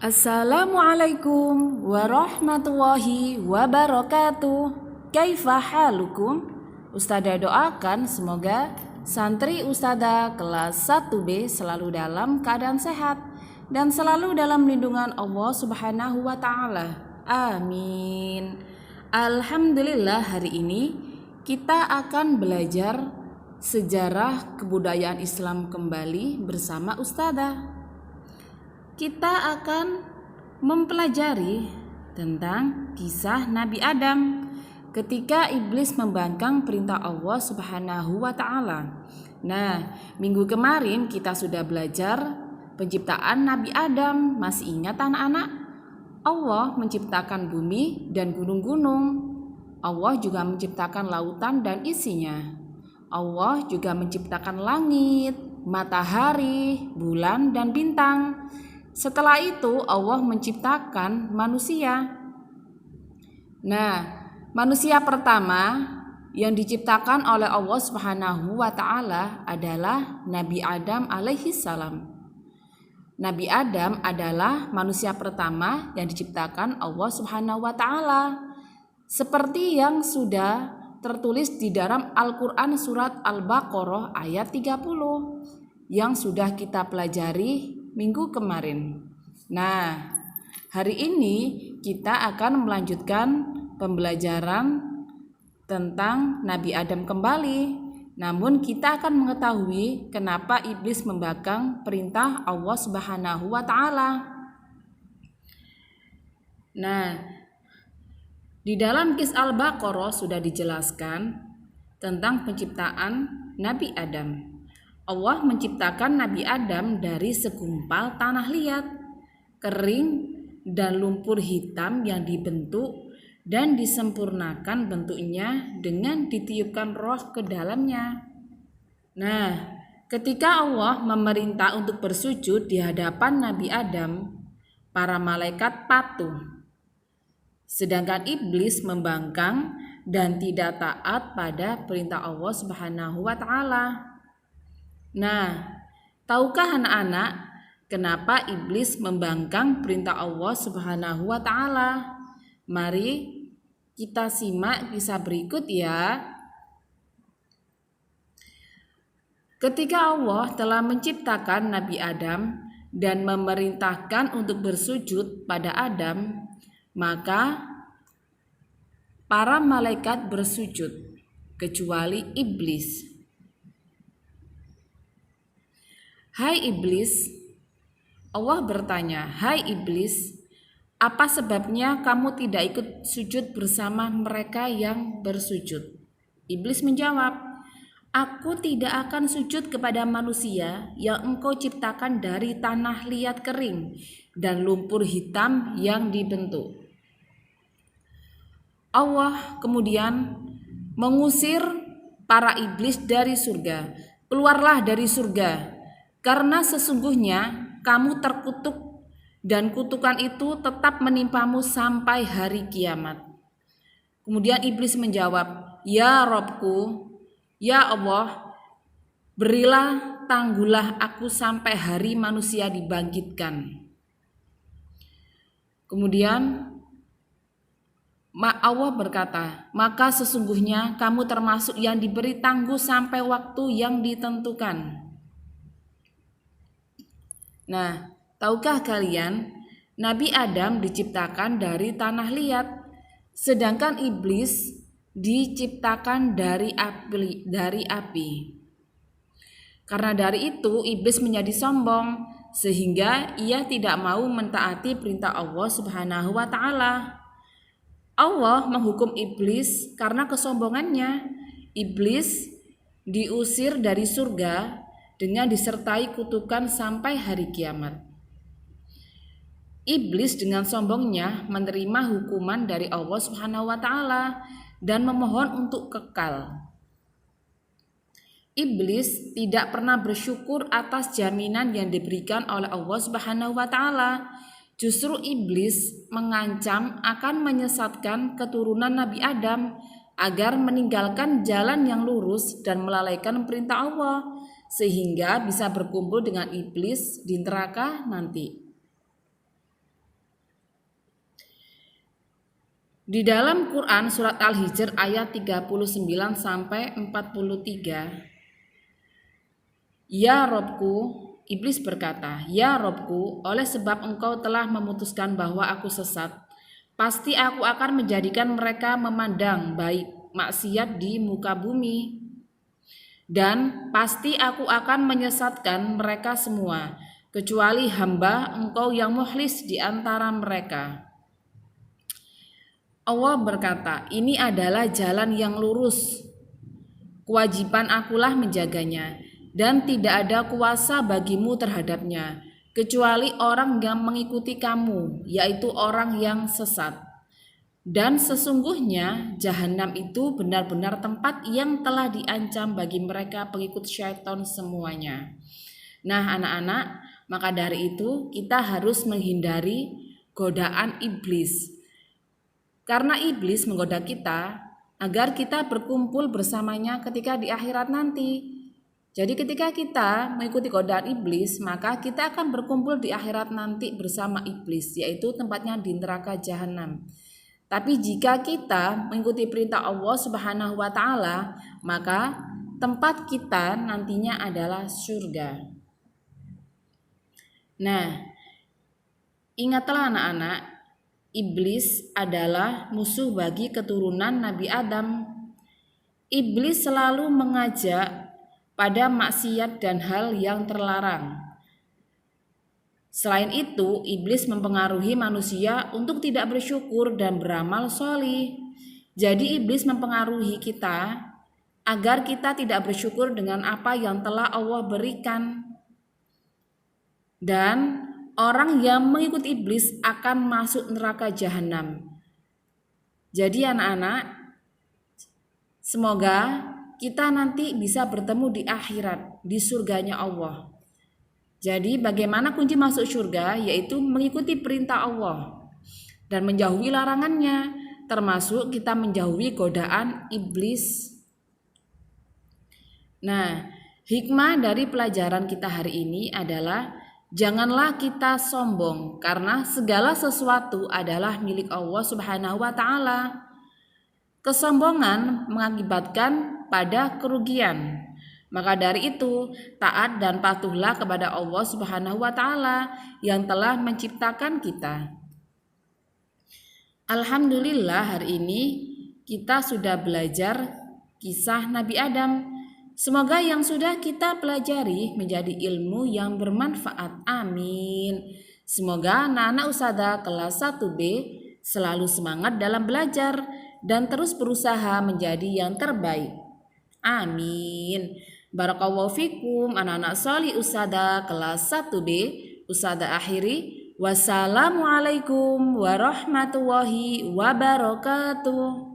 Assalamualaikum warahmatullahi wabarakatuh. Kaifa halukum? Ustadzah doakan semoga santri Ustadzah kelas 1B selalu dalam keadaan sehat dan selalu dalam lindungan Allah Subhanahu wa taala. Amin. Alhamdulillah, hari ini kita akan belajar sejarah kebudayaan Islam kembali bersama Ustadzah. Kita akan mempelajari tentang kisah Nabi Adam ketika iblis membangkang perintah Allah Subhanahu wa taala. Nah, minggu kemarin kita sudah belajar penciptaan Nabi Adam. Masih ingat anak-anak? Allah menciptakan bumi dan gunung-gunung. Allah juga menciptakan lautan dan isinya. Allah juga menciptakan langit, matahari, bulan dan bintang. Setelah itu Allah menciptakan manusia. Nah, manusia pertama yang diciptakan oleh Allah Subhanahu wa taala adalah Nabi Adam alaihi salam. Nabi Adam adalah manusia pertama yang diciptakan Allah Subhanahu wa taala. Seperti yang sudah tertulis di dalam Al-Qur'an surat Al-Baqarah ayat 30 yang sudah kita pelajari minggu kemarin. Nah, hari ini kita akan melanjutkan pembelajaran tentang Nabi Adam kembali. Namun kita akan mengetahui kenapa iblis membangkang perintah Allah Subhanahu wa taala. Nah, di dalam kisah Al-Baqarah sudah dijelaskan tentang penciptaan Nabi Adam. Allah menciptakan Nabi Adam dari segumpal tanah liat, kering dan lumpur hitam yang dibentuk dan disempurnakan bentuknya dengan ditiupkan roh ke dalamnya. Nah, ketika Allah memerintah untuk bersujud di hadapan Nabi Adam, para malaikat patuh. Sedangkan iblis membangkang dan tidak taat pada perintah Allah Subhanahu wa taala. Nah, tahukah anak-anak kenapa iblis membangkang perintah Allah Subhanahu wa taala? Mari kita simak kisah berikut ya. Ketika Allah telah menciptakan Nabi Adam dan memerintahkan untuk bersujud pada Adam, maka para malaikat bersujud kecuali iblis. Hai iblis, Allah bertanya, "Hai iblis, apa sebabnya kamu tidak ikut sujud bersama mereka yang bersujud?" Iblis menjawab, "Aku tidak akan sujud kepada manusia yang engkau ciptakan dari tanah liat kering dan lumpur hitam yang dibentuk." Allah kemudian mengusir para iblis dari surga. "Keluarlah dari surga, karena sesungguhnya kamu terkutuk dan kutukan itu tetap menimpamu sampai hari kiamat." Kemudian iblis menjawab, "Ya Robku, ya Allah, berilah tangguhlah aku sampai hari manusia dibangkitkan." Kemudian Allah berkata, "Maka sesungguhnya kamu termasuk yang diberi tangguh sampai waktu yang ditentukan." Nah, tahukah kalian, Nabi Adam diciptakan dari tanah liat, sedangkan iblis diciptakan dari api. Karena dari itu iblis menjadi sombong sehingga ia tidak mau mentaati perintah Allah Subhanahu wa taala. Allah menghukum iblis karena kesombongannya. Iblis diusir dari surga dengan disertai kutukan sampai hari kiamat. Iblis dengan sombongnya menerima hukuman dari Allah Subhanahu wa taala dan memohon untuk kekal. Iblis tidak pernah bersyukur atas jaminan yang diberikan oleh Allah Subhanahu wa taala. Justru iblis mengancam akan menyesatkan keturunan Nabi Adam agar meninggalkan jalan yang lurus dan melalaikan perintah Allah, sehingga bisa berkumpul dengan iblis di neraka nanti. Di dalam Quran surat Al-Hijr ayat 39 sampai 43, Ya Robku, iblis berkata, Ya Robku, oleh sebab engkau telah memutuskan bahwa aku sesat, pasti aku akan menjadikan mereka memandang baik maksiat di muka bumi, dan pasti aku akan menyesatkan mereka semua, kecuali hamba engkau yang mukhlis di antara mereka. Allah berkata, ini adalah jalan yang lurus. Kewajiban akulah menjaganya, dan tidak ada kuasa bagimu terhadapnya, kecuali orang yang mengikuti kamu, yaitu orang yang sesat. Dan sesungguhnya jahanam itu benar-benar tempat yang telah diancam bagi mereka pengikut syaitan semuanya. Nah anak-anak, maka dari itu kita harus menghindari godaan iblis. Karena iblis menggoda kita agar kita berkumpul bersamanya ketika di akhirat nanti. Jadi ketika kita mengikuti godaan iblis, maka kita akan berkumpul di akhirat nanti bersama iblis, yaitu tempatnya di neraka jahanam. Tapi jika kita mengikuti perintah Allah Subhanahu wa taala, maka tempat kita nantinya adalah surga. Nah, ingatlah anak-anak, iblis adalah musuh bagi keturunan Nabi Adam. Iblis selalu mengajak pada maksiat dan hal yang terlarang. Selain itu, iblis mempengaruhi manusia untuk tidak bersyukur dan beramal sholih. Jadi iblis mempengaruhi kita agar kita tidak bersyukur dengan apa yang telah Allah berikan. Dan orang yang mengikuti iblis akan masuk neraka jahanam. Jadi anak-anak, semoga kita nanti bisa bertemu di akhirat, di surganya Allah. Jadi bagaimana kunci masuk surga? Yaitu mengikuti perintah Allah dan menjauhi larangannya, termasuk kita menjauhi godaan iblis. Nah, hikmah dari pelajaran kita hari ini adalah janganlah kita sombong, karena segala sesuatu adalah milik Allah Subhanahu wa taala. Kesombongan mengakibatkan pada kerugian. Maka dari itu, taat dan patuhlah kepada Allah Subhanahu wa taala yang telah menciptakan kita. Alhamdulillah, hari ini kita sudah belajar kisah Nabi Adam. Semoga yang sudah kita pelajari menjadi ilmu yang bermanfaat. Amin. Semoga anak-anak Ustadzah kelas 1B selalu semangat dalam belajar dan terus berusaha menjadi yang terbaik. Amin. Barakallahu fikum anak-anak sholih Ustadzah kelas 1B. Ustadzah akhiri. Wassalamualaikum warahmatullahi wabarakatuh.